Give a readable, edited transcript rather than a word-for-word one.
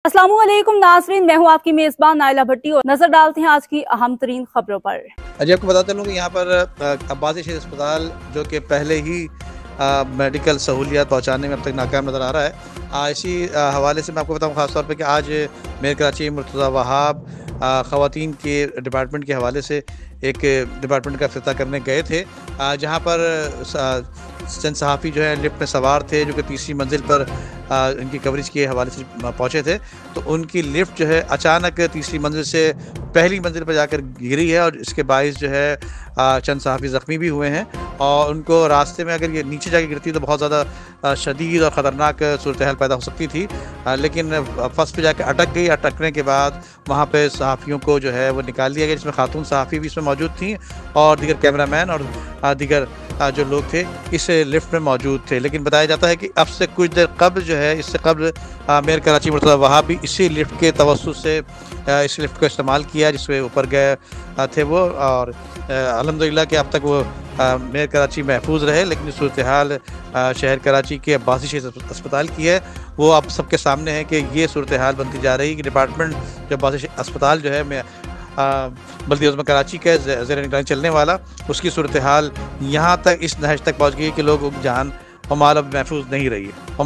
अस्सलामुअलैकुम नाज़रीन, मैं हूं आपकी मेज़बान नाइला भट्टी और नजर डालते हैं आज की अहम तरीन खबरों पर। अजय, आपको बताता चलूँ कि यहाँ पर अब्बासी शहीद अस्पताल जो कि पहले ही मेडिकल सहूलियात पहुँचाने में अब तक नाकाम नज़र आ रहा है। इसी हवाले से मैं आपको बताऊँ ख़ास तौर पे कि आज मेयर कराची मुर्तज़ा वहाब ख़वातीन के डिपार्टमेंट के हवाले से एक डिपार्टमेंट का इफ्तिताह करने गए थे, जहाँ पर चंद सहाफ़ी जो है लिफ्ट में सवार थे जो कि तीसरी मंजिल पर इनकी कवरेज के हवाले से पहुँचे थे। तो उनकी लिफ्ट जो है अचानक तीसरी मंजिल से पहली मंजिल पर जाकर गिरी है और इसके बाइस जो है चंद सहाफ़ी ज़ख्मी भी हुए हैं और उनको रास्ते में अगर ये नीचे जाके गिरती तो बहुत ज़्यादा शदीद और ख़तरनाक सूरत हाल पैदा हो सकती थी, लेकिन फर्स्ट पे जाकर अटक गई। अटकने के बाद वहाँ पे सहाफ़ियों को जो है वो निकाल लिया गया, जिसमें खातून सहाफ़ी भी इसमें मौजूद थी और दीगर कैमरामैन और दीगर जो लोग थे इस लिफ्ट में मौजूद थे। लेकिन बताया जाता है कि अब से कुछ देर कबल जो है, इससे कबल मेयर कराची मुर्तज़ा वहाब भी इसी लिफ्ट के तवस्सुत से इस लिफ्ट को इस्तेमाल किया जिसमें ऊपर गए थे वो, और अल्हम्दुलिल्लाह कि अब तक वो मेयर कराची महफूज रहे। लेकिन सूरत हाल शहर कराची के अब्बासी शहीद अस्पताल की है, वो अब सबके सामने है कि ये सूरत हाल बनती जा रही है कि डिपार्टमेंट जो अब्बासी अस्पताल जो है बल्दिया कराची का ज़ेर निगरानी चलने वाला, उसकी सूरत हाल यहाँ तक इस नहज तक पहुँच गई कि लोग जान और माल अब महफूज नहीं रही है।